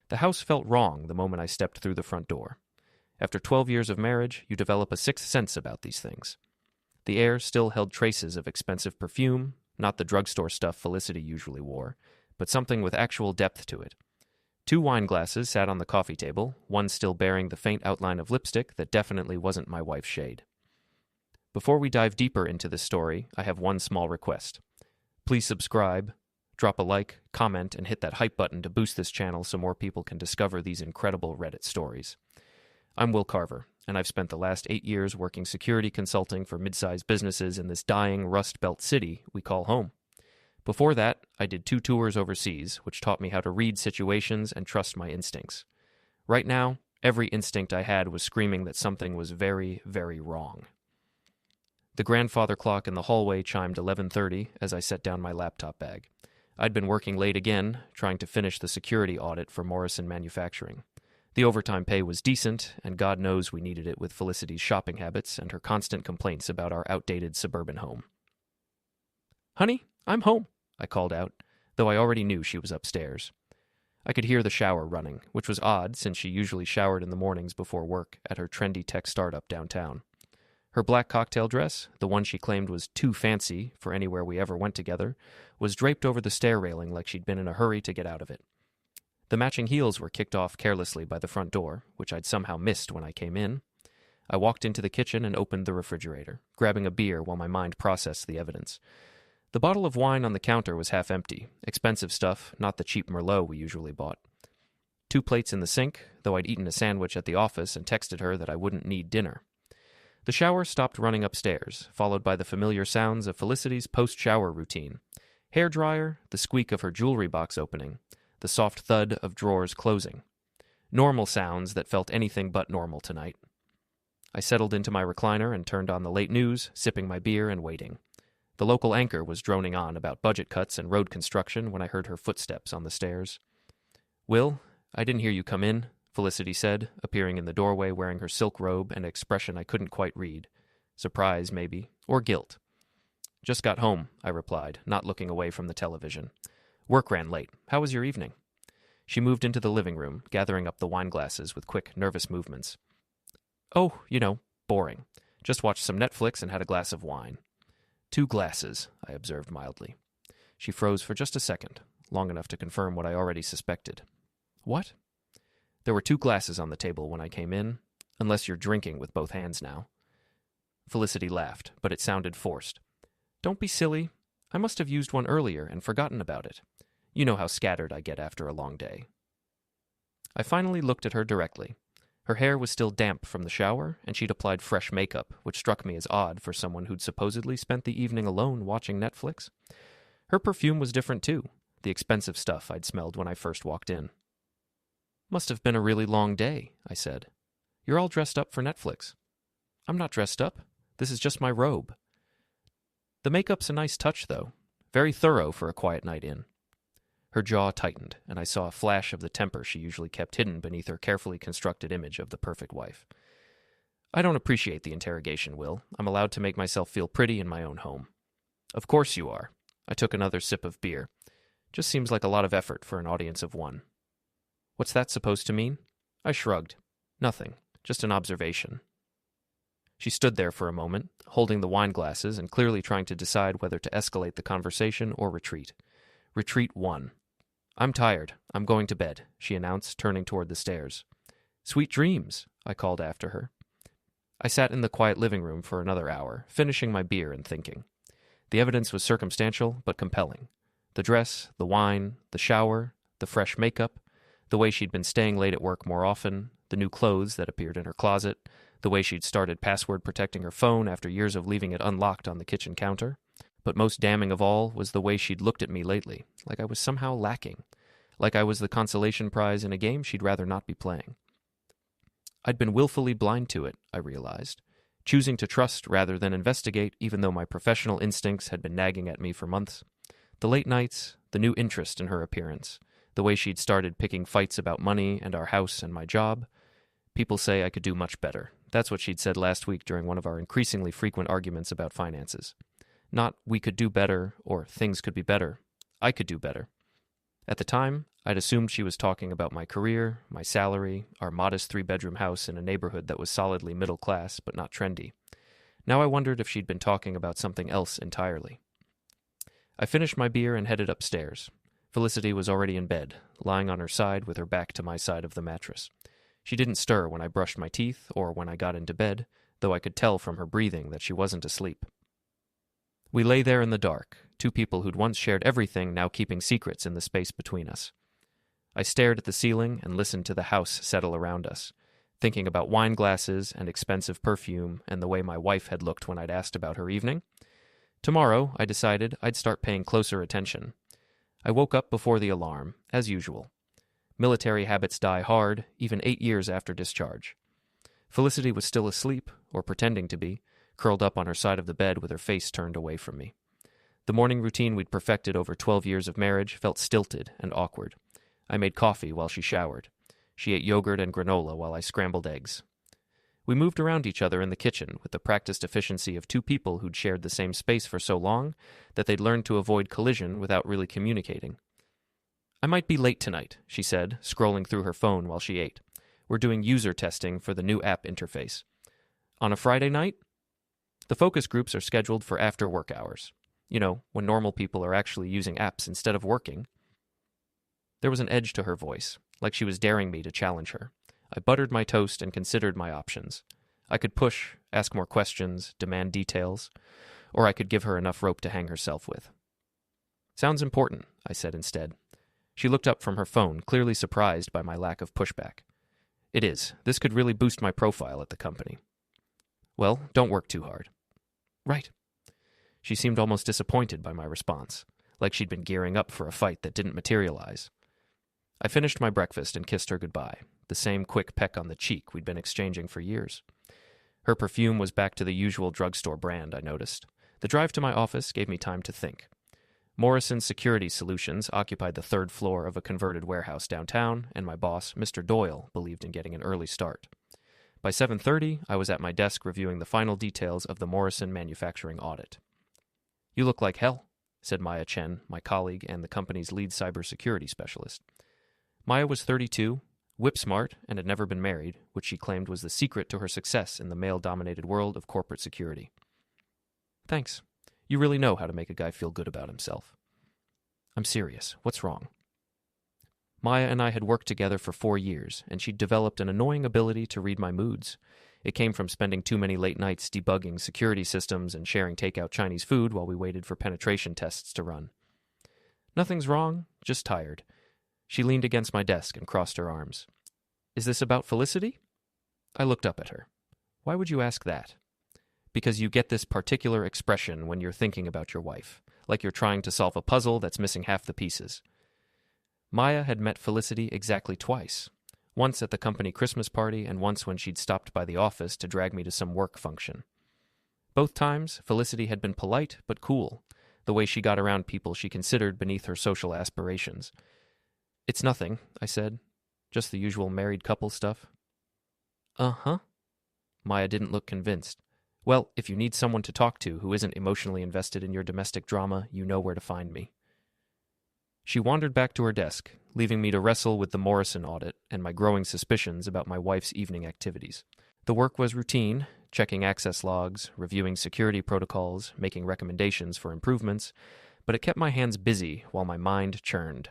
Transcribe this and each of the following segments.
The house felt wrong the moment I stepped through the front door. After 12 years of marriage, you develop a sixth sense about these things. The air still held traces of expensive perfume, not the drugstore stuff Felicity usually wore, but something with actual depth to it. 2 wine glasses sat on the coffee table, one still bearing the faint outline of lipstick that definitely wasn't my wife's shade. Before we dive deeper into this story, I have one small request. Please subscribe, drop a like, comment, and hit that hype button to boost this channel so more people can discover these incredible Reddit stories. I'm Will Carver, and I've spent the last 8 years working security consulting for mid-sized businesses in this dying Rust Belt city we call home. Before that, I did 2 tours overseas, which taught me how to read situations and trust my instincts. Right now, every instinct I had was screaming that something was very, very wrong. The grandfather clock in the hallway chimed 11:30 as I set down my laptop bag. I'd been working late again, trying to finish the security audit for Morrison Manufacturing. The overtime pay was decent, and God knows we needed it with Felicity's shopping habits and her constant complaints about our outdated suburban home. "Honey, I'm home," I called out, though I already knew she was upstairs. I could hear the shower running, which was odd since she usually showered in the mornings before work at her trendy tech startup downtown. Her black cocktail dress, the one she claimed was too fancy for anywhere we ever went together, was draped over the stair railing like she'd been in a hurry to get out of it. The matching heels were kicked off carelessly by the front door, which I'd somehow missed when I came in. I walked into the kitchen and opened the refrigerator, grabbing a beer while my mind processed the evidence. The bottle of wine on the counter was half empty, expensive stuff, not the cheap Merlot we usually bought. 2 plates in the sink, though I'd eaten a sandwich at the office and texted her that I wouldn't need dinner. The shower stopped running upstairs, followed by the familiar sounds of Felicity's post-shower routine. Hair dryer, the squeak of her jewelry box opening, the soft thud of drawers closing. Normal sounds that felt anything but normal tonight. I settled into my recliner and turned on the late news, sipping my beer and waiting. The local anchor was droning on about budget cuts and road construction when I heard her footsteps on the stairs. "Will, I didn't hear you come in," Felicity said, appearing in the doorway wearing her silk robe and an expression I couldn't quite read. Surprise, maybe, or guilt. "Just got home," I replied, not looking away from the television. "Work ran late. How was your evening?" She moved into the living room, gathering up the wine glasses with quick, nervous movements. "Oh, boring. Just watched some Netflix and had a glass of wine." 2 glasses, I observed mildly. She froze for just a second, long enough to confirm what I already suspected. "What?" "There were 2 glasses on the table when I came in, unless you're drinking with both hands now." Felicity laughed, but it sounded forced. "Don't be silly. I must have used one earlier and forgotten about it. You know how scattered I get after a long day." I finally looked at her directly. Her hair was still damp from the shower, and she'd applied fresh makeup, which struck me as odd for someone who'd supposedly spent the evening alone watching Netflix. Her perfume was different too, the expensive stuff I'd smelled when I first walked in. "Must have been a really long day," I said. "You're all dressed up for Netflix." "I'm not dressed up. This is just my robe." "The makeup's a nice touch, though. Very thorough for a quiet night in." Her jaw tightened, and I saw a flash of the temper she usually kept hidden beneath her carefully constructed image of the perfect wife. "I don't appreciate the interrogation, Will. I'm allowed to make myself feel pretty in my own home." "Of course you are." I took another sip of beer. "Just seems like a lot of effort for an audience of 1. "What's that supposed to mean?" I shrugged. "Nothing. Just an observation." She stood there for a moment, holding the wine glasses and clearly trying to decide whether to escalate the conversation or retreat. Retreat 1. "I'm tired. I'm going to bed," she announced, turning toward the stairs. "Sweet dreams," I called after her. I sat in the quiet living room for another hour, finishing my beer and thinking. The evidence was circumstantial but compelling. The dress, the wine, the shower, the fresh makeup, the way she'd been staying late at work more often, the new clothes that appeared in her closet, the way she'd started password protecting her phone after years of leaving it unlocked on the kitchen counter. But most damning of all was the way she'd looked at me lately, like I was somehow lacking, like I was the consolation prize in a game she'd rather not be playing. I'd been willfully blind to it, I realized, choosing to trust rather than investigate even though my professional instincts had been nagging at me for months. The late nights, the new interest in her appearance, the way she'd started picking fights about money and our house and my job. People say I could do much better. That's what she'd said last week during one of our increasingly frequent arguments about finances. Not we could do better or things could be better. I could do better. At the time, I'd assumed she was talking about my career, my salary, our modest 3-bedroom house in a neighborhood that was solidly middle class but not trendy. Now I wondered if she'd been talking about something else entirely. I finished my beer and headed upstairs. Felicity was already in bed, lying on her side with her back to my side of the mattress. She didn't stir when I brushed my teeth or when I got into bed, though I could tell from her breathing that she wasn't asleep. We lay there in the dark, two people who'd once shared everything now keeping secrets in the space between us. I stared at the ceiling and listened to the house settle around us, thinking about wine glasses and expensive perfume and the way my wife had looked when I'd asked about her evening. Tomorrow, I decided I'd start paying closer attention. I woke up before the alarm, as usual. Military habits die hard, even 8 years after discharge. Felicity was still asleep, or pretending to be, curled up on her side of the bed with her face turned away from me. The morning routine we'd perfected over 12 years of marriage felt stilted and awkward. I made coffee while she showered. She ate yogurt and granola while I scrambled eggs. We moved around each other in the kitchen with the practiced efficiency of two people who'd shared the same space for so long that they'd learned to avoid collision without really communicating. "I might be late tonight," she said, scrolling through her phone while she ate. "We're doing user testing for the new app interface." "On a Friday night?" "The focus groups are scheduled for after work hours. You know, when normal people are actually using apps instead of working." There was an edge to her voice, like she was daring me to challenge her. I buttered my toast and considered my options. I could push, ask more questions, demand details, or I could give her enough rope to hang herself with. "Sounds important," I said instead. She looked up from her phone, clearly surprised by my lack of pushback. "It is. This could really boost my profile at the company." "Well, don't work too hard." "Right." She seemed almost disappointed by my response, like she'd been gearing up for a fight that didn't materialize. I finished my breakfast and kissed her goodbye, the same quick peck on the cheek we'd been exchanging for years. Her perfume was back to the usual drugstore brand, I noticed. The drive to my office gave me time to think. Morrison Security Solutions occupied the 3rd floor of a converted warehouse downtown, and my boss, Mr. Doyle, believed in getting an early start. By 7:30, I was at my desk reviewing the final details of the Morrison manufacturing audit. "You look like hell," said Maya Chen, my colleague and the company's lead cybersecurity specialist. Maya was 32, whip-smart, and had never been married, which she claimed was the secret to her success in the male-dominated world of corporate security. "Thanks. You really know how to make a guy feel good about himself." "I'm serious. What's wrong?" Maya and I had worked together for 4 years, and she'd developed an annoying ability to read my moods. It came from spending too many late nights debugging security systems and sharing takeout Chinese food while we waited for penetration tests to run. "Nothing's wrong, just tired." She leaned against my desk and crossed her arms. "Is this about Felicity?" I looked up at her. "Why would you ask that?" "Because you get this particular expression when you're thinking about your wife, like you're trying to solve a puzzle that's missing half the pieces." Maya had met Felicity exactly twice, once at the company Christmas party and once when she'd stopped by the office to drag me to some work function. Both times, Felicity had been polite but cool, the way she got around people she considered beneath her social aspirations. "It's nothing," I said. "Just the usual married couple stuff." "Uh-huh." Maya didn't look convinced. "Well, if you need someone to talk to who isn't emotionally invested in your domestic drama, you know where to find me." She wandered back to her desk, leaving me to wrestle with the Morrison audit and my growing suspicions about my wife's evening activities. The work was routine, checking access logs, reviewing security protocols, making recommendations for improvements, but it kept my hands busy while my mind churned.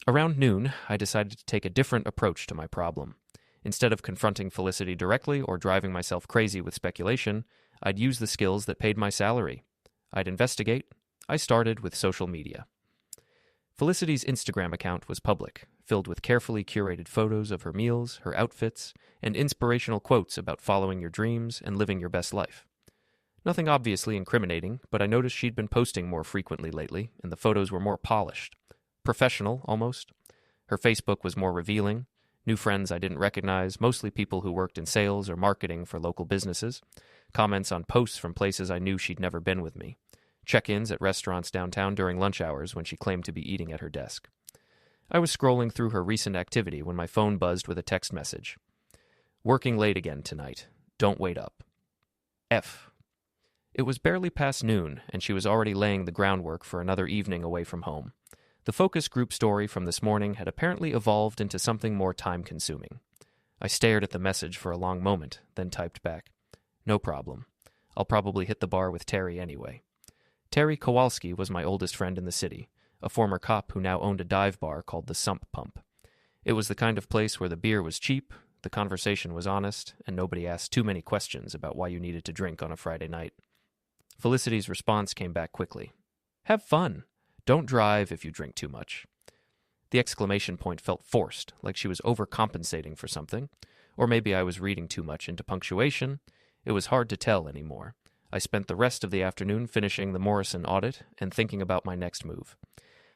Around noon, I decided to take a different approach to my problem. Instead of confronting Felicity directly or driving myself crazy with speculation, I'd use the skills that paid my salary. I'd investigate. I started with social media. Felicity's Instagram account was public, filled with carefully curated photos of her meals, her outfits, and inspirational quotes about following your dreams and living your best life. Nothing obviously incriminating, but I noticed she'd been posting more frequently lately, and the photos were more polished. Professional, almost. Her Facebook was more revealing. New friends I didn't recognize, mostly people who worked in sales or marketing for local businesses. Comments on posts from places I knew she'd never been with me. Check-ins at restaurants downtown during lunch hours when she claimed to be eating at her desk. I was scrolling through her recent activity when my phone buzzed with a text message. "Working late again tonight. Don't wait up. F." It was barely past noon, and she was already laying the groundwork for another evening away from home. The focus group story from this morning had apparently evolved into something more time-consuming. I stared at the message for a long moment, then typed back, "No problem. I'll probably hit the bar with Terry anyway." Terry Kowalski was my oldest friend in the city, a former cop who now owned a dive bar called the Sump Pump. It was the kind of place where the beer was cheap, the conversation was honest, and nobody asked too many questions about why you needed to drink on a Friday night. Felicity's response came back quickly. "Have fun. Don't drive if you drink too much." The exclamation point felt forced, like she was overcompensating for something, or maybe I was reading too much into punctuation. It was hard to tell anymore. I spent the rest of the afternoon finishing the Morrison audit and thinking about my next move.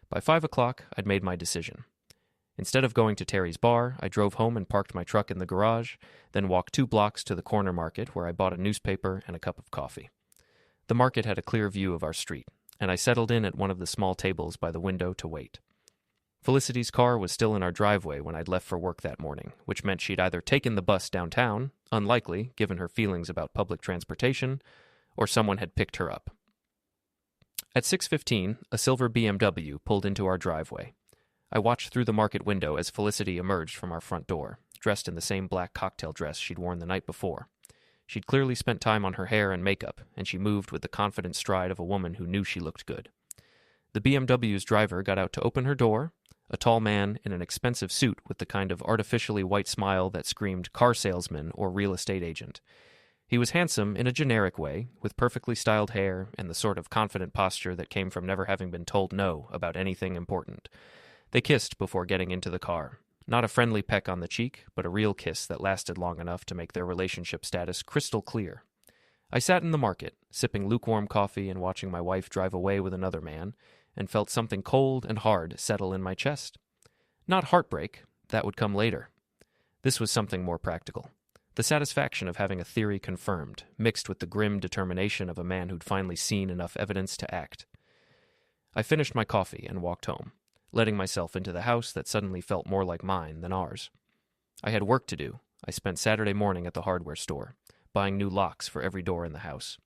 By 5 o'clock, I'd made my decision. Instead of going to Terry's bar, I drove home and parked my truck in the garage, then walked 2 blocks to the corner market where I bought a newspaper and a cup of coffee. The market had a clear view of our street, and I settled in at one of the small tables by the window to wait. Felicity's car was still in our driveway when I'd left for work that morning, which meant she'd either taken the bus downtown, unlikely given her feelings about public transportation, or someone had picked her up. At 6:15, a silver BMW pulled into our driveway. I watched through the market window as Felicity emerged from our front door, dressed in the same black cocktail dress she'd worn the night before. She'd clearly spent time on her hair and makeup, and she moved with the confident stride of a woman who knew she looked good. The BMW's driver got out to open her door, a tall man in an expensive suit with the kind of artificially white smile that screamed car salesman or real estate agent. He was handsome in a generic way, with perfectly styled hair and the sort of confident posture that came from never having been told no about anything important. They kissed before getting into the car. Not a friendly peck on the cheek, but a real kiss that lasted long enough to make their relationship status crystal clear. I sat in the market, sipping lukewarm coffee and watching my wife drive away with another man, and felt something cold and hard settle in my chest. Not heartbreak, that would come later. This was something more practical. The satisfaction of having a theory confirmed, mixed with the grim determination of a man who'd finally seen enough evidence to act. I finished my coffee and walked home, letting myself into the house that suddenly felt more like mine than ours. I had work to do. I spent Saturday morning at the hardware store, buying new locks for every door in the house.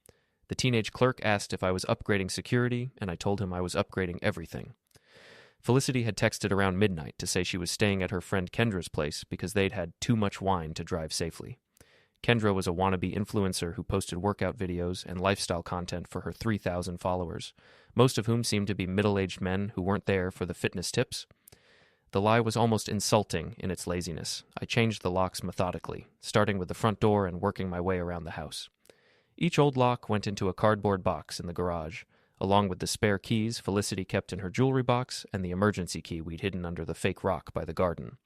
The teenage clerk asked if I was upgrading security, and I told him I was upgrading everything. Felicity had texted around midnight to say she was staying at her friend Kendra's place because they'd had too much wine to drive safely. Kendra was a wannabe influencer who posted workout videos and lifestyle content for her 3,000 followers, most of whom seemed to be middle-aged men who weren't there for the fitness tips. The lie was almost insulting in its laziness. I changed the locks methodically, starting with the front door and working my way around the house. Each old lock went into a cardboard box in the garage, along with the spare keys Felicity kept in her jewelry box and the emergency key we'd hidden under the fake rock by the garden.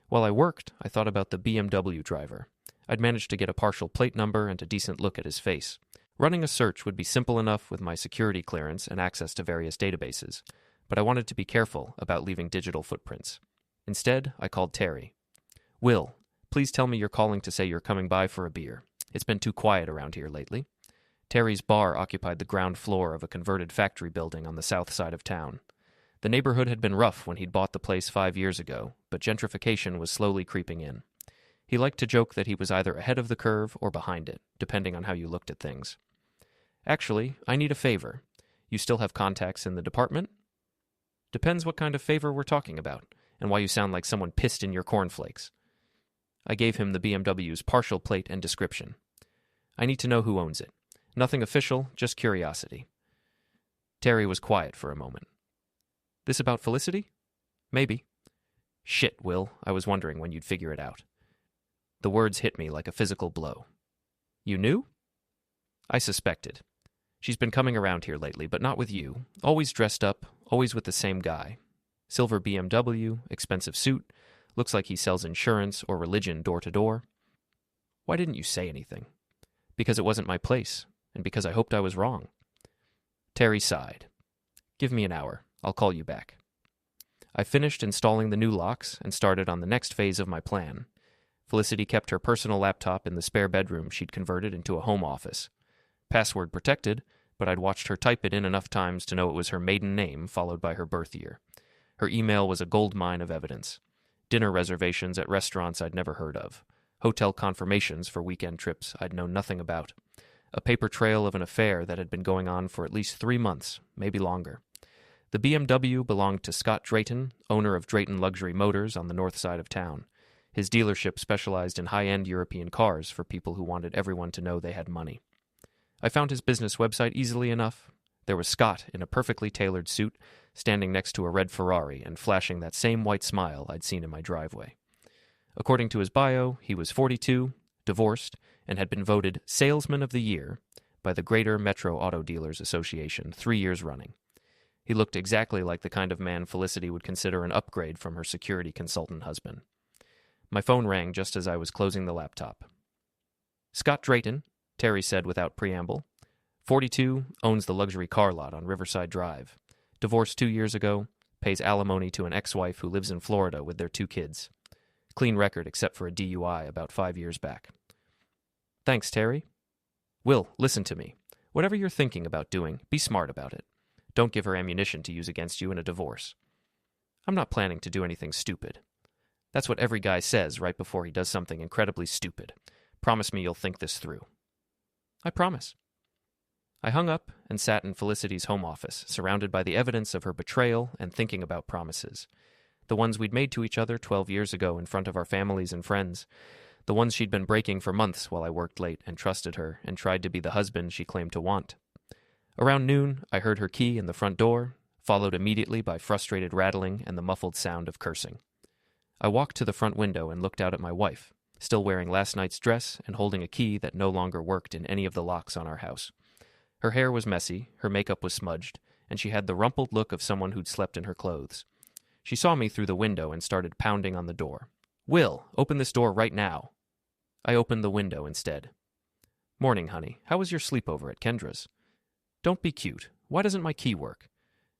While I worked, I thought about the BMW driver. I'd managed to get a partial plate number and a decent look at his face. Running a search would be simple enough with my security clearance and access to various databases, but I wanted to be careful about leaving digital footprints. Instead, I called Terry. "Will, please tell me you're calling to say you're coming by for a beer. It's been too quiet around here lately." Terry's bar occupied the ground floor of a converted factory building on the south side of town. The neighborhood had been rough when he'd bought the place 5 years ago, but gentrification was slowly creeping in. He liked to joke that he was either ahead of the curve or behind it, depending on how you looked at things. "Actually, I need a favor. You still have contacts in the department?" "Depends what kind of favor we're talking about, and why you sound like someone pissed in your cornflakes." I gave him the BMW's partial plate and description. "I need to know who owns it. Nothing official, just curiosity." Terry was quiet for a moment. "This about Felicity?" "Maybe." "Shit, Will, I was wondering when you'd figure it out." The words hit me like a physical blow. "You knew?" "I suspected. She's been coming around here lately, but not with you. Always dressed up, always with the same guy. Silver BMW, expensive suit, looks like he sells insurance or religion door to door." "Why didn't you say anything?" "Because it wasn't my place, and because I hoped I was wrong." Terry sighed. "Give me an hour. I'll call you back." I finished installing the new locks and started on the next phase of my plan. Felicity kept her personal laptop in the spare bedroom she'd converted into a home office. Password protected, but I'd watched her type it in enough times to know it was her maiden name followed by her birth year. Her email was a goldmine of evidence. Dinner reservations at restaurants I'd never heard of. Hotel confirmations for weekend trips I'd known nothing about. A paper trail of an affair that had been going on for at least 3 months, maybe longer. The BMW belonged to Scott Drayton, owner of Drayton Luxury Motors on the north side of town. His dealership specialized in high-end European cars for people who wanted everyone to know they had money. I found his business website easily enough. There was Scott in a perfectly tailored suit, standing next to a red Ferrari and flashing that same white smile I'd seen in my driveway. According to his bio, he was 42, divorced, and had been voted Salesman of the Year by the Greater Metro Auto Dealers Association 3 years running. He looked exactly like the kind of man Felicity would consider an upgrade from her security consultant husband. My phone rang just as I was closing the laptop. Scott Drayton, Terry said without preamble. 42, owns the luxury car lot on Riverside Drive. Divorced 2 years ago, pays alimony to an ex-wife who lives in Florida with their 2 kids. Clean record except for a DUI about 5 years back. Thanks, Terry. Will, listen to me. Whatever you're thinking about doing, be smart about it. Don't give her ammunition to use against you in a divorce. I'm not planning to do anything stupid. That's what every guy says right before he does something incredibly stupid. Promise me you'll think this through. I promise. I hung up and sat in Felicity's home office, surrounded by the evidence of her betrayal and thinking about promises. The ones we'd made to each other 12 years ago in front of our families and friends. The ones she'd been breaking for months while I worked late and trusted her and tried to be the husband she claimed to want. Around noon, I heard her key in the front door, followed immediately by frustrated rattling and the muffled sound of cursing. I walked to the front window and looked out at my wife, still wearing last night's dress and holding a key that no longer worked in any of the locks on our house. Her hair was messy, her makeup was smudged, and she had the rumpled look of someone who'd slept in her clothes. She saw me through the window and started pounding on the door. Will, open this door right now. I opened the window instead. Morning, honey. How was your sleepover at Kendra's? Don't be cute. Why doesn't my key work?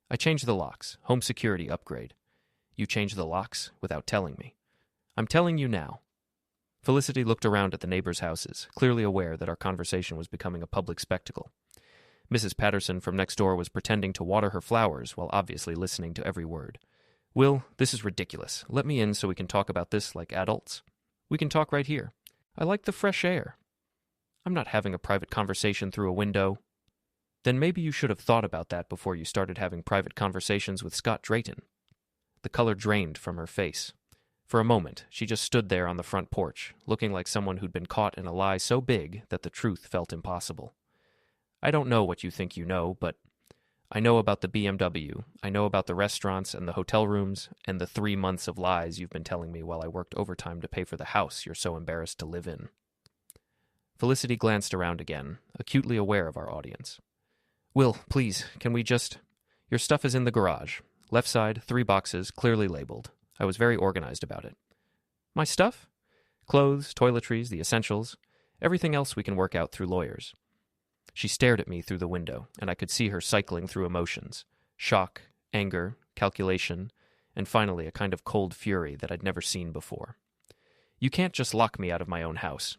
I changed the locks. Home security upgrade. You changed the locks without telling me. I'm telling you now. Felicity looked around at the neighbors' houses, clearly aware that our conversation was becoming a public spectacle. Mrs. Patterson from next door was pretending to water her flowers while obviously listening to every word. Will, this is ridiculous. Let me in so we can talk about this like adults. We can talk right here. I like the fresh air. I'm not having a private conversation through a window. Then maybe you should have thought about that before you started having private conversations with Scott Drayton. The color drained from her face. For a moment, she just stood there on the front porch, looking like someone who'd been caught in a lie so big that the truth felt impossible. I don't know what you think you know, but I know about the BMW, I know about the restaurants and the hotel rooms, and the 3 months of lies you've been telling me while I worked overtime to pay for the house you're so embarrassed to live in. Felicity glanced around again, acutely aware of our audience. Will, please, can we just... Your stuff is in the garage. Left side, 3 boxes, clearly labeled. I was very organized about it. My stuff? Clothes, toiletries, the essentials. Everything else we can work out through lawyers. She stared at me through the window, and I could see her cycling through emotions. Shock, anger, calculation, and finally a kind of cold fury that I'd never seen before. You can't just lock me out of my own house.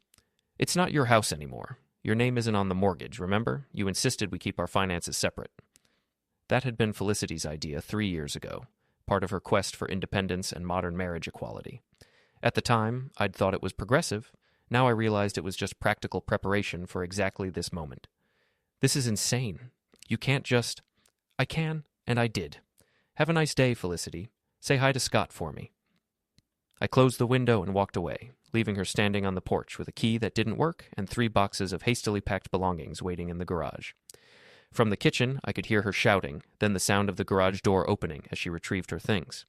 It's not your house anymore. Your name isn't on the mortgage, remember? You insisted we keep our finances separate. That had been Felicity's idea 3 years ago, part of her quest for independence and modern marriage equality. At the time, I'd thought it was progressive. Now I realized it was just practical preparation for exactly this moment. This is insane. You can't just... I can, and I did. Have a nice day, Felicity. Say hi to Scott for me. I closed the window and walked away, leaving her standing on the porch with a key that didn't work and 3 boxes of hastily packed belongings waiting in the garage. From the kitchen, I could hear her shouting, then the sound of the garage door opening as she retrieved her things.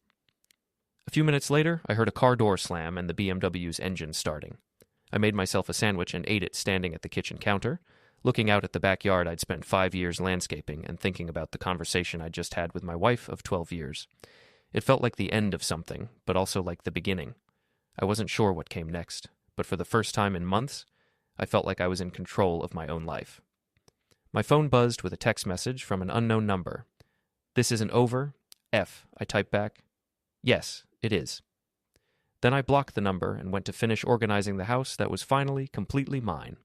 A few minutes later, I heard a car door slam and the BMW's engine starting. I made myself a sandwich and ate it standing at the kitchen counter, looking out at the backyard I'd spent 5 years landscaping and thinking about the conversation I'd just had with my wife of 12 years. It felt like the end of something, but also like the beginning. I wasn't sure what came next, but for the first time in months, I felt like I was in control of my own life. My phone buzzed with a text message from an unknown number. This isn't over. F. I typed back. Yes, it is. Then I blocked the number and went to finish organizing the house that was finally completely mine.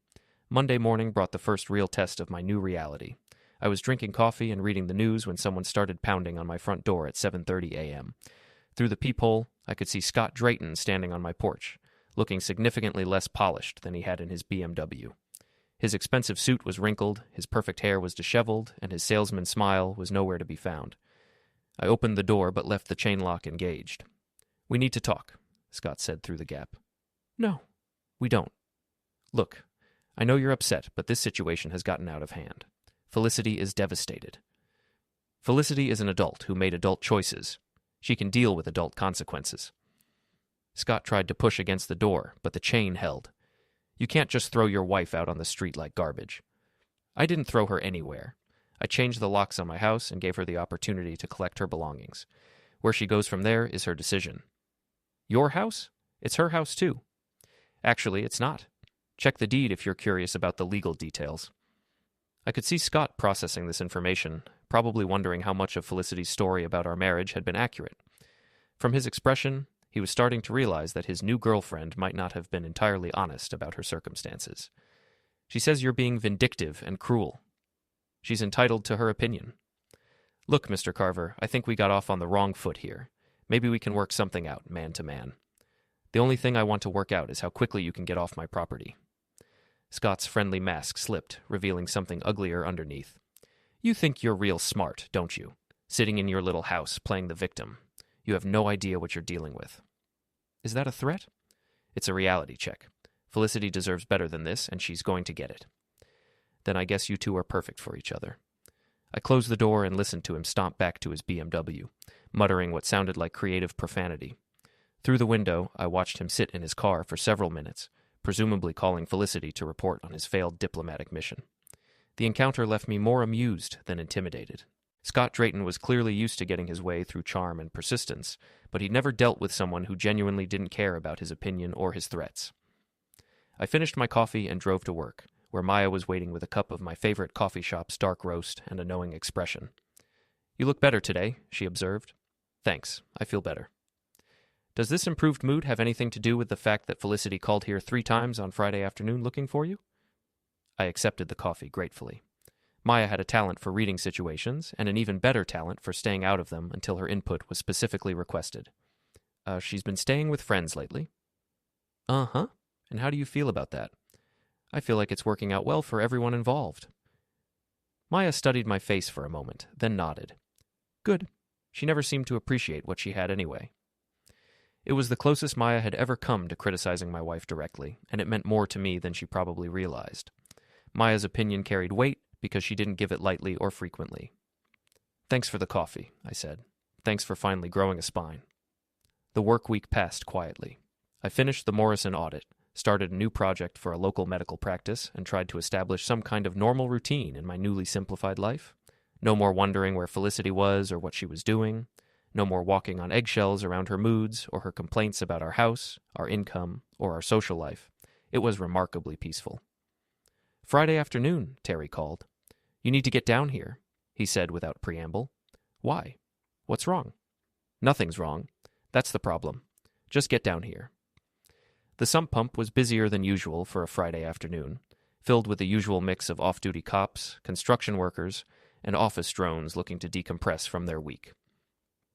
Monday morning brought the first real test of my new reality. I was drinking coffee and reading the news when someone started pounding on my front door at 7:30 a.m. Through the peephole, I could see Scott Drayton standing on my porch, looking significantly less polished than he had in his BMW. His expensive suit was wrinkled, his perfect hair was disheveled, and his salesman smile was nowhere to be found. I opened the door but left the chain lock engaged. "We need to talk," Scott said through the gap. "No, we don't. Look, I know you're upset, but this situation has gotten out of hand. Felicity is devastated. Felicity is an adult who made adult choices. She can deal with adult consequences." Scott tried to push against the door, but the chain held. "You can't just throw your wife out on the street like garbage." "I didn't throw her anywhere. I changed the locks on my house and gave her the opportunity to collect her belongings. Where she goes from there is her decision." "Your house? It's her house too." "Actually, it's not. Check the deed if you're curious about the legal details." I could see Scott processing this information, probably wondering how much of Felicity's story about our marriage had been accurate. From his expression, he was starting to realize that his new girlfriend might not have been entirely honest about her circumstances. "She says you're being vindictive and cruel. She's entitled to her opinion." "Look, Mr. Carver, I think we got off on the wrong foot here. Maybe we can work something out, man to man. The only thing I want to work out is how quickly you can get off my property." Scott's friendly mask slipped, revealing something uglier underneath. "You think you're real smart, don't you? Sitting in your little house, playing the victim. You have no idea what you're dealing with." "Is that a threat?" "It's a reality check. Felicity deserves better than this, and she's going to get it." "Then I guess you two are perfect for each other." I closed the door and listened to him stomp back to his BMW, muttering what sounded like creative profanity. Through the window, I watched him sit in his car for several minutes, presumably calling Felicity to report on his failed diplomatic mission. The encounter left me more amused than intimidated. Scott Drayton was clearly used to getting his way through charm and persistence, but he'd never dealt with someone who genuinely didn't care about his opinion or his threats. I finished my coffee and drove to work, where Maya was waiting with a cup of my favorite coffee shop's dark roast and a knowing expression. "You look better today," she observed. "Thanks, I feel better." "Does this improved mood have anything to do with the fact that Felicity called here 3 times on Friday afternoon looking for you?" I accepted the coffee gratefully. Maya had a talent for reading situations, and an even better talent for staying out of them until her input was specifically requested. She's been staying with friends lately." "Uh-huh. And how do you feel about that?" "I feel like it's working out well for everyone involved." Maya studied my face for a moment, then nodded. "Good. She never seemed to appreciate what she had anyway." It was the closest Maya had ever come to criticizing my wife directly, and it meant more to me than she probably realized. Maya's opinion carried weight because she didn't give it lightly or frequently. "Thanks for the coffee," I said. "Thanks for finally growing a spine." The work week passed quietly. I finished the Morrison audit, started a new project for a local medical practice, and tried to establish some kind of normal routine in my newly simplified life. No more wondering where Felicity was or what she was doing. No more walking on eggshells around her moods or her complaints about our house, our income, or our social life. It was remarkably peaceful. "Friday afternoon," Terry called. "You need to get down here," he said without preamble. "Why? What's wrong?" "Nothing's wrong. That's the problem. Just get down here." The sump pump was busier than usual for a Friday afternoon, filled with the usual mix of off-duty cops, construction workers, and office drones looking to decompress from their week.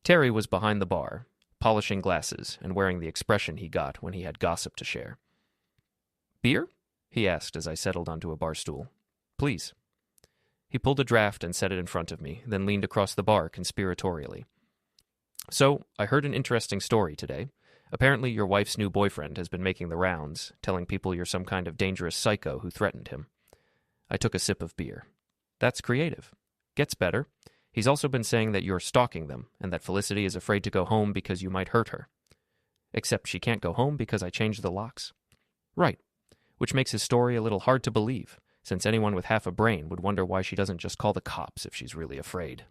Terry was behind the bar, polishing glasses and wearing the expression he got when he had gossip to share. "Beer?" he asked as I settled onto a bar stool. "Please." He pulled a draft and set it in front of me, then leaned across the bar conspiratorially. "So, I heard an interesting story today. Apparently your wife's new boyfriend has been making the rounds, telling people you're some kind of dangerous psycho who threatened him." I took a sip of beer. "That's creative. Gets better. He's also been saying that you're stalking them, and that Felicity is afraid to go home because you might hurt her. Except she can't go home because I changed the locks." "Right. Which makes his story a little hard to believe, since anyone with half a brain would wonder why she doesn't just call the cops if she's really afraid."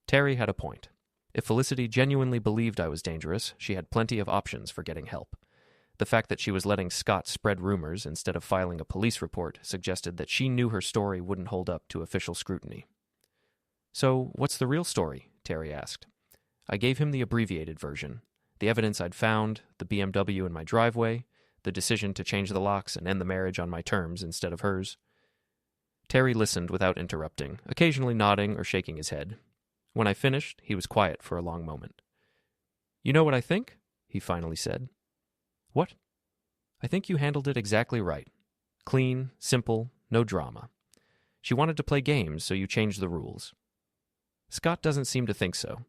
Terry had a point. If Felicity genuinely believed I was dangerous, she had plenty of options for getting help. The fact that she was letting Scott spread rumors instead of filing a police report suggested that she knew her story wouldn't hold up to official scrutiny. "So, what's the real story?" Terry asked. I gave him the abbreviated version, the evidence I'd found, the BMW in my driveway, the decision to change the locks and end the marriage on my terms instead of hers. Terry listened without interrupting, occasionally nodding or shaking his head. When I finished, he was quiet for a long moment. "You know what I think?" he finally said. "What?" "I think you handled it exactly right. Clean, simple, no drama. She wanted to play games, so you changed the rules." Scott doesn't seem to think so.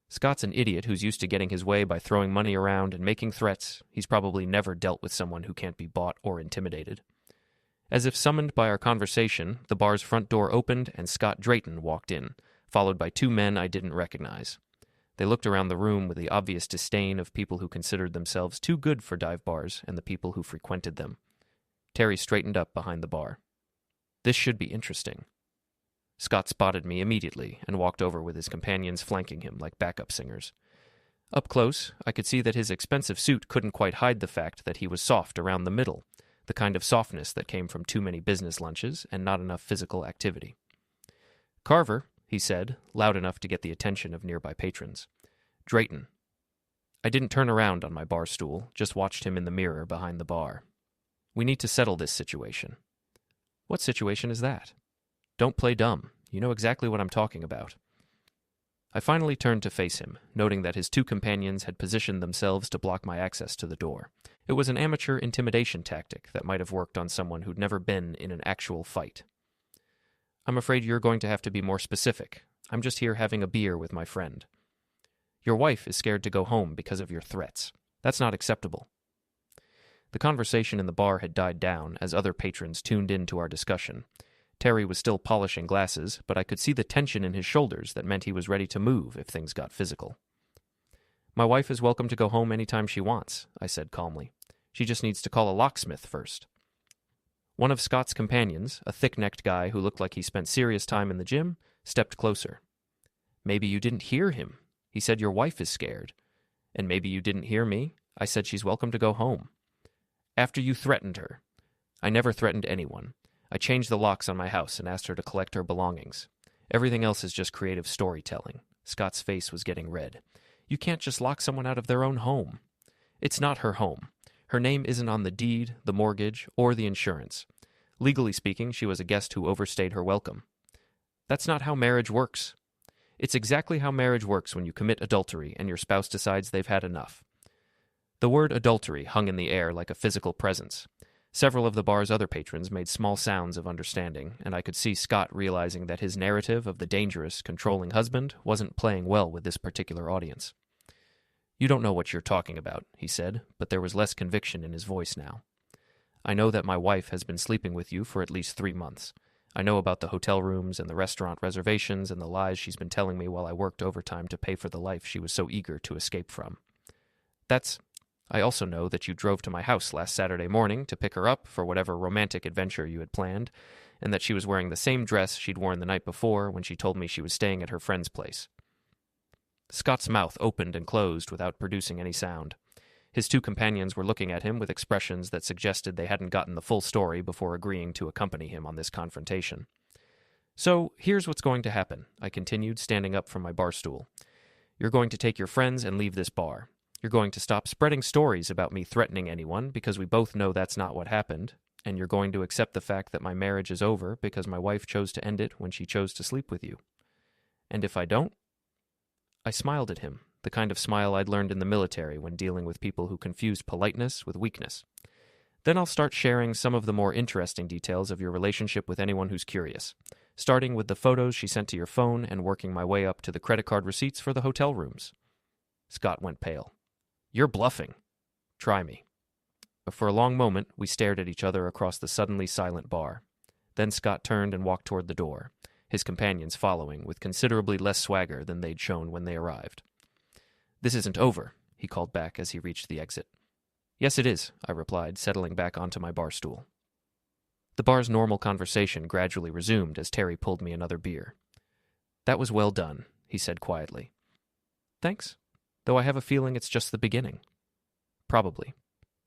Scott's an idiot who's used to getting his way by throwing money around and making threats. He's probably never dealt with someone who can't be bought or intimidated. As if summoned by our conversation, the bar's front door opened and Scott Drayton walked in, followed by two men I didn't recognize. They looked around the room with the obvious disdain of people who considered themselves too good for dive bars and the people who frequented them. Terry straightened up behind the bar. This should be interesting. Scott spotted me immediately and walked over with his companions flanking him like backup singers. Up close, I could see that his expensive suit couldn't quite hide the fact that he was soft around the middle, the kind of softness that came from too many business lunches and not enough physical activity. "Carver," he said, loud enough to get the attention of nearby patrons. "Drayton." I didn't turn around on my bar stool, just watched him in the mirror behind the bar. "We need to settle this situation." "What situation is that?" "Don't play dumb. You know exactly what I'm talking about." I finally turned to face him, noting that his two companions had positioned themselves to block my access to the door. It was an amateur intimidation tactic that might have worked on someone who'd never been in an actual fight. "I'm afraid you're going to have to be more specific. I'm just here having a beer with my friend." "Your wife is scared to go home because of your threats. That's not acceptable." The conversation in the bar had died down as other patrons tuned in to our discussion. Terry was still polishing glasses, but I could see the tension in his shoulders that meant he was ready to move if things got physical. "My wife is welcome to go home anytime she wants," I said calmly. "She just needs to call a locksmith first." One of Scott's companions, a thick-necked guy who looked like he spent serious time in the gym, stepped closer. "Maybe you didn't hear him. He said your wife is scared. And maybe you didn't hear me. I said she's welcome to go home." "After you threatened her." "I never threatened anyone. I changed the locks on my house and asked her to collect her belongings. Everything else is just creative storytelling." Scott's face was getting red. "You can't just lock someone out of their own home." "It's not her home. Her name isn't on the deed, the mortgage, or the insurance. Legally speaking, she was a guest who overstayed her welcome." "That's not how marriage works." "It's exactly how marriage works when you commit adultery and your spouse decides they've had enough." The word adultery hung in the air like a physical presence. Several of the bar's other patrons made small sounds of understanding, and I could see Scott realizing that his narrative of the dangerous, controlling husband wasn't playing well with this particular audience. "You don't know what you're talking about," he said, but there was less conviction in his voice now. "I know that my wife has been sleeping with you for at least 3 months. I know about the hotel rooms and the restaurant reservations and the lies she's been telling me while I worked overtime to pay for the life she was so eager to escape from. I also know that you drove to my house last Saturday morning to pick her up for whatever romantic adventure you had planned, and that she was wearing the same dress she'd worn the night before when she told me she was staying at her friend's place." Scott's mouth opened and closed without producing any sound. His two companions were looking at him with expressions that suggested they hadn't gotten the full story before agreeing to accompany him on this confrontation. "So, here's what's going to happen," I continued, standing up from my bar stool. "You're going to take your friends and leave this bar. You're going to stop spreading stories about me threatening anyone because we both know that's not what happened, and you're going to accept the fact that my marriage is over because my wife chose to end it when she chose to sleep with you. And if I don't?" I smiled at him, the kind of smile I'd learned in the military when dealing with people who confused politeness with weakness. "Then I'll start sharing some of the more interesting details of your relationship with anyone who's curious, starting with the photos she sent to your phone and working my way up to the credit card receipts for the hotel rooms." Scott went pale. "You're bluffing." "Try me." For a long moment, we stared at each other across the suddenly silent bar. Then Scott turned and walked toward the door, his companions following with considerably less swagger than they'd shown when they arrived. "This isn't over," he called back as he reached the exit. "Yes, it is," I replied, settling back onto my bar stool. The bar's normal conversation gradually resumed as Terry pulled me another beer. "That was well done," he said quietly. "Thanks. Though I have a feeling it's just the beginning." "Probably.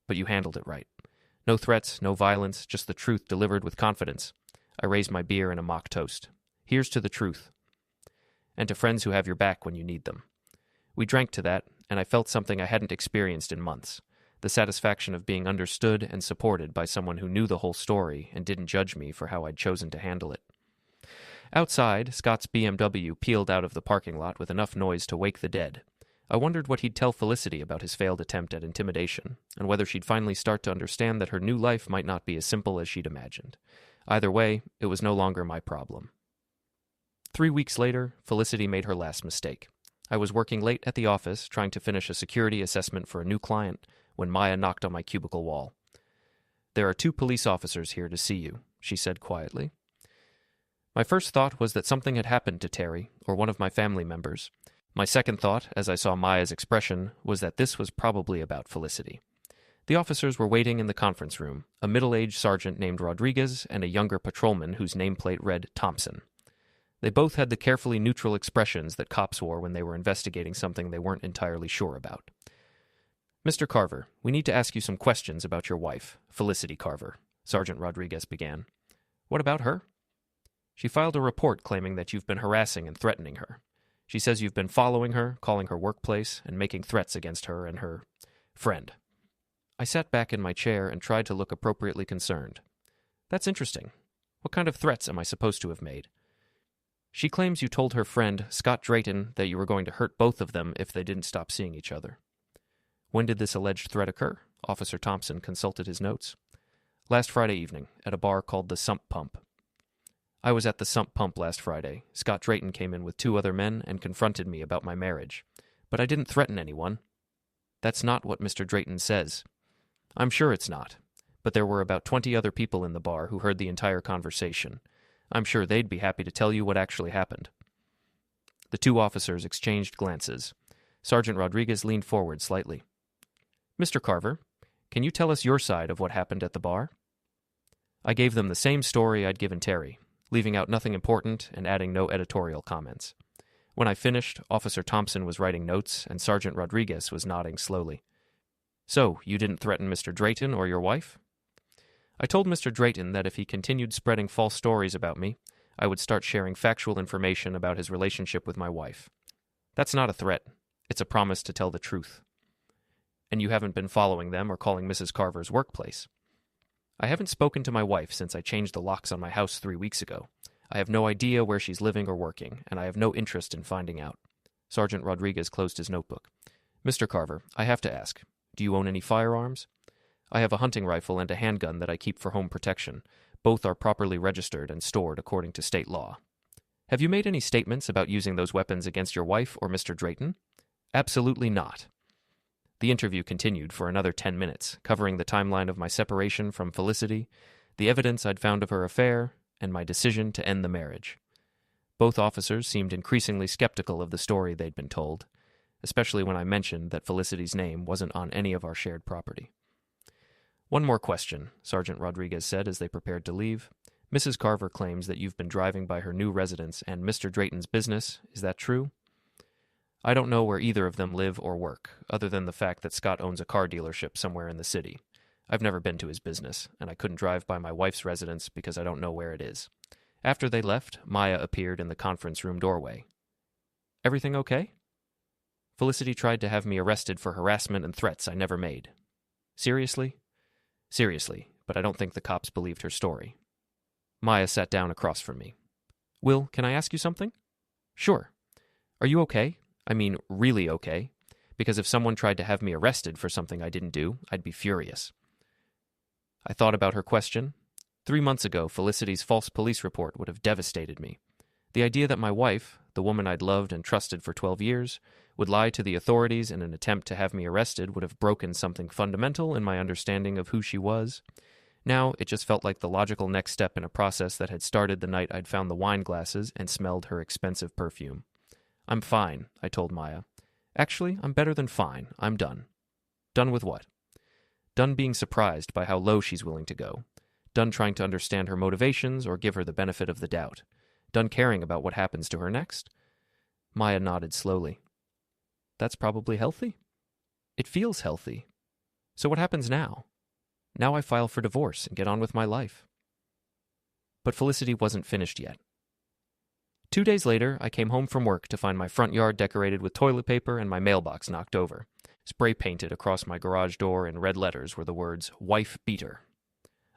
But you handled it right. No threats, no violence, just the truth delivered with confidence." I raised my beer in a mock toast. "Here's to the truth. And to friends who have your back when you need them." We drank to that, and I felt something I hadn't experienced in months. The satisfaction of being understood and supported by someone who knew the whole story and didn't judge me for how I'd chosen to handle it. Outside, Scott's BMW peeled out of the parking lot with enough noise to wake the dead. I wondered what he'd tell Felicity about his failed attempt at intimidation, and whether she'd finally start to understand that her new life might not be as simple as she'd imagined. Either way, it was no longer my problem. 3 weeks later, Felicity made her last mistake. I was working late at the office, trying to finish a security assessment for a new client, when Maya knocked on my cubicle wall. "There are 2 police officers here to see you," she said quietly. My first thought was that something had happened to Terry, or one of my family members. My second thought, as I saw Maya's expression, was that this was probably about Felicity. The officers were waiting in the conference room, a middle-aged sergeant named Rodriguez and a younger patrolman whose nameplate read Thompson. They both had the carefully neutral expressions that cops wore when they were investigating something they weren't entirely sure about. "Mr. Carver, we need to ask you some questions about your wife, Felicity Carver," Sergeant Rodriguez began. "What about her?" "She filed a report claiming that you've been harassing and threatening her. She says you've been following her, calling her workplace, and making threats against her and her friend." I sat back in my chair and tried to look appropriately concerned. "That's interesting. What kind of threats am I supposed to have made?" "She claims you told her friend, Scott Drayton, that you were going to hurt both of them if they didn't stop seeing each other." "When did this alleged threat occur?" Officer Thompson consulted his notes. "Last Friday evening, at a bar called the Sump Pump." "I was at the Sump Pump last Friday. Scott Drayton came in with 2 other men and confronted me about my marriage. But I didn't threaten anyone." "That's not what Mr. Drayton says." "I'm sure it's not. But there were about 20 other people in the bar who heard the entire conversation. I'm sure they'd be happy to tell you what actually happened." The 2 officers exchanged glances. Sergeant Rodriguez leaned forward slightly. "Mr. Carver, can you tell us your side of what happened at the bar?" I gave them the same story I'd given Terry, leaving out nothing important and adding no editorial comments. When I finished, Officer Thompson was writing notes, and Sergeant Rodriguez was nodding slowly. "So, you didn't threaten Mr. Drayton or your wife?" "I told Mr. Drayton that if he continued spreading false stories about me, I would start sharing factual information about his relationship with my wife. That's not a threat. It's a promise to tell the truth." "And you haven't been following them or calling Mrs. Carver's workplace?" "I haven't spoken to my wife since I changed the locks on my house 3 weeks ago. I have no idea where she's living or working, and I have no interest in finding out." Sergeant Rodriguez closed his notebook. "Mr. Carver, I have to ask, do you own any firearms?" "I have a hunting rifle and a handgun that I keep for home protection. Both are properly registered and stored according to state law." "Have you made any statements about using those weapons against your wife or Mr. Drayton?" "Absolutely not." The interview continued for another 10 minutes, covering the timeline of my separation from Felicity, the evidence I'd found of her affair, and my decision to end the marriage. Both officers seemed increasingly skeptical of the story they'd been told, especially when I mentioned that Felicity's name wasn't on any of our shared property. "One more question," Sergeant Rodriguez said as they prepared to leave. "Mrs. Carver claims that you've been driving by her new residence and Mr. Drayton's business. Is that true?" "I don't know where either of them live or work, other than the fact that Scott owns a car dealership somewhere in the city. I've never been to his business, and I couldn't drive by my wife's residence because I don't know where it is." After they left, Maya appeared in the conference room doorway. "Everything okay?" "Felicity tried to have me arrested for harassment and threats I never made." "Seriously?" "Seriously, but I don't think the cops believed her story." Maya sat down across from me. "Will, can I ask you something?" "Sure. Are you okay? I mean, really okay? Because if someone tried to have me arrested for something I didn't do, I'd be furious." I thought about her question. 3 months ago, Felicity's false police report would have devastated me. The idea that my wife, the woman I'd loved and trusted for 12 years, would lie to the authorities in an attempt to have me arrested would have broken something fundamental in my understanding of who she was. Now, it just felt like the logical next step in a process that had started the night I'd found the wine glasses and smelled her expensive perfume. "I'm fine," I told Maya. "Actually, I'm better than fine. I'm done." "Done with what?" "Done being surprised by how low she's willing to go. Done trying to understand her motivations or give her the benefit of the doubt. Done caring about what happens to her next." Maya nodded slowly. "That's probably healthy." "It feels healthy. So what happens now?" "Now I file for divorce and get on with my life." But Felicity wasn't finished yet. 2 days later, I came home from work to find my front yard decorated with toilet paper and my mailbox knocked over. Spray painted across my garage door in red letters were the words, "Wife Beater."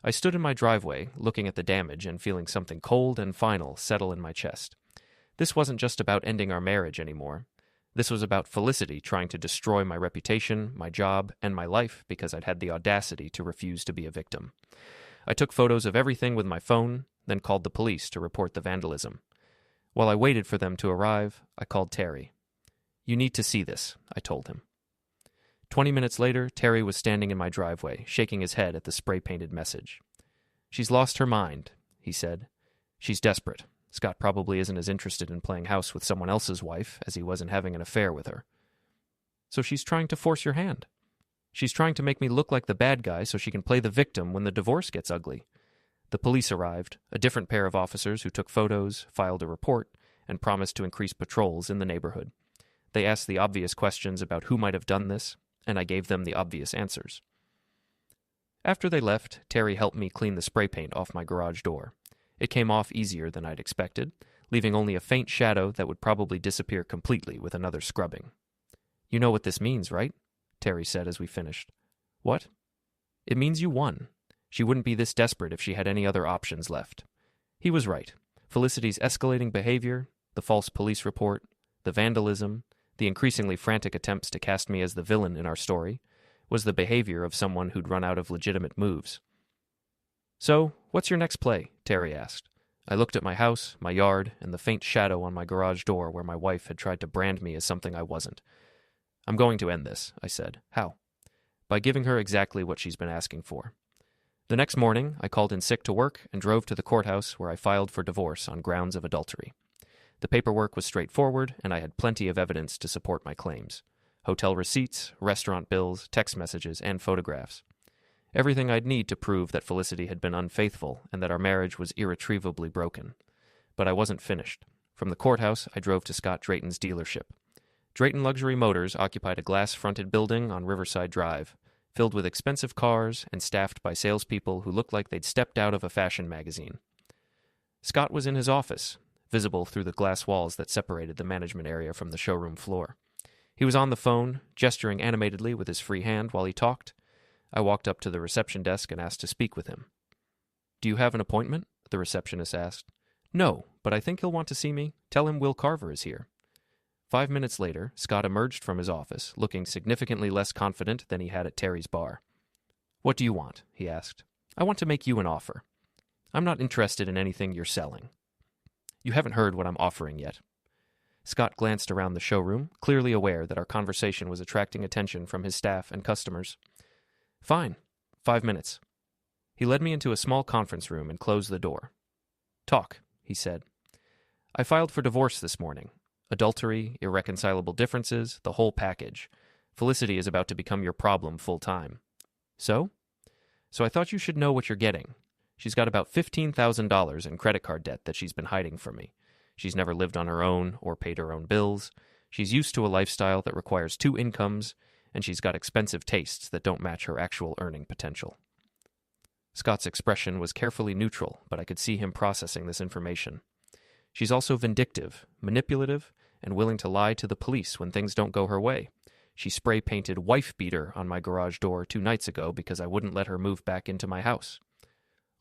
I stood in my driveway, looking at the damage and feeling something cold and final settle in my chest. This wasn't just about ending our marriage anymore. This was about Felicity trying to destroy my reputation, my job, and my life because I'd had the audacity to refuse to be a victim. I took photos of everything with my phone, then called the police to report the vandalism. While I waited for them to arrive, I called Terry. "You need to see this," I told him. 20 minutes later, Terry was standing in my driveway, shaking his head at the spray-painted message. "She's lost her mind," he said. "She's desperate. Scott probably isn't as interested in playing house with someone else's wife as he was in having an affair with her. So she's trying to force your hand. She's trying to make me look like the bad guy so she can play the victim when the divorce gets ugly." The police arrived, a different pair of officers who took photos, filed a report, and promised to increase patrols in the neighborhood. They asked the obvious questions about who might have done this, and I gave them the obvious answers. After they left, Terry helped me clean the spray paint off my garage door. It came off easier than I'd expected, leaving only a faint shadow that would probably disappear completely with another scrubbing. "You know what this means, right?" Terry said as we finished. "What?" "It means you won. She wouldn't be this desperate if she had any other options left." He was right. Felicity's escalating behavior, the false police report, the vandalism, the increasingly frantic attempts to cast me as the villain in our story, was the behavior of someone who'd run out of legitimate moves. "So, what's your next play?" Terry asked. I looked at my house, my yard, and the faint shadow on my garage door where my wife had tried to brand me as something I wasn't. "I'm going to end this," I said. "How?" "By giving her exactly what she's been asking for." The next morning, I called in sick to work and drove to the courthouse where I filed for divorce on grounds of adultery. The paperwork was straightforward, and I had plenty of evidence to support my claims. Hotel receipts, restaurant bills, text messages, and photographs. Everything I'd need to prove that Felicity had been unfaithful and that our marriage was irretrievably broken. But I wasn't finished. From the courthouse, I drove to Scott Drayton's dealership. Drayton Luxury Motors occupied a glass-fronted building on Riverside Drive, filled with expensive cars and staffed by salespeople who looked like they'd stepped out of a fashion magazine. Scott was in his office, visible through the glass walls that separated the management area from the showroom floor. He was on the phone, gesturing animatedly with his free hand while he talked. I walked up to the reception desk and asked to speak with him. "Do you have an appointment?" the receptionist asked. "No, but I think he'll want to see me. Tell him Will Carver is here." 5 minutes later, Scott emerged from his office, looking significantly less confident than he had at Terry's bar. "What do you want?" he asked. "I want to make you an offer. I'm not interested in anything you're selling." "You haven't heard what I'm offering yet." Scott glanced around the showroom, clearly aware that our conversation was attracting attention from his staff and customers. "Fine. 5 minutes." He led me into a small conference room and closed the door. "Talk," he said. "I filed for divorce this morning. Adultery, irreconcilable differences, the whole package. Felicity is about to become your problem full-time." "So?" "So I thought you should know what you're getting. She's got about $15,000 in credit card debt that she's been hiding from me. She's never lived on her own or paid her own bills. She's used to a lifestyle that requires 2 incomes, and she's got expensive tastes that don't match her actual earning potential." Scott's expression was carefully neutral, but I could see him processing this information. "She's also vindictive, manipulative, and willing to lie to the police when things don't go her way. She spray-painted wife beater on my garage door 2 nights ago because I wouldn't let her move back into my house."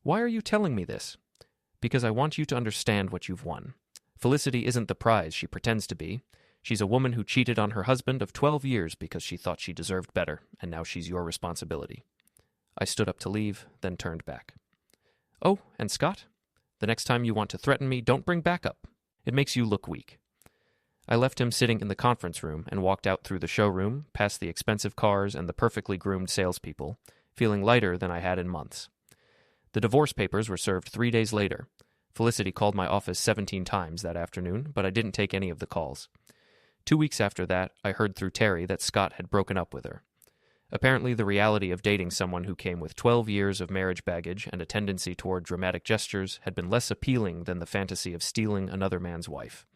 "Why are you telling me this?" "Because I want you to understand what you've won. Felicity isn't the prize she pretends to be. She's a woman who cheated on her husband of 12 years because she thought she deserved better, and now she's your responsibility." I stood up to leave, then turned back. "Oh, and Scott? The next time you want to threaten me, don't bring backup. It makes you look weak." I left him sitting in the conference room and walked out through the showroom, past the expensive cars and the perfectly groomed salespeople, feeling lighter than I had in months. The divorce papers were served 3 days later. Felicity called my office 17 times that afternoon, but I didn't take any of the calls. 2 weeks after that, I heard through Terry that Scott had broken up with her. Apparently, the reality of dating someone who came with 12 years of marriage baggage and a tendency toward dramatic gestures had been less appealing than the fantasy of stealing another man's wife.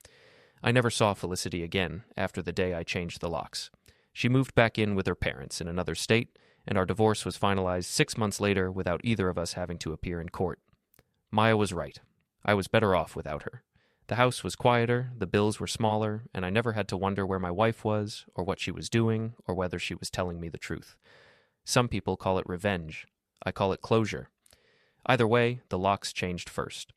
I never saw Felicity again after the day I changed the locks. She moved back in with her parents in another state, and our divorce was finalized 6 months later without either of us having to appear in court. Maya was right. I was better off without her. The house was quieter, the bills were smaller, and I never had to wonder where my wife was, or what she was doing, or whether she was telling me the truth. Some people call it revenge. I call it closure. Either way, the locks changed first.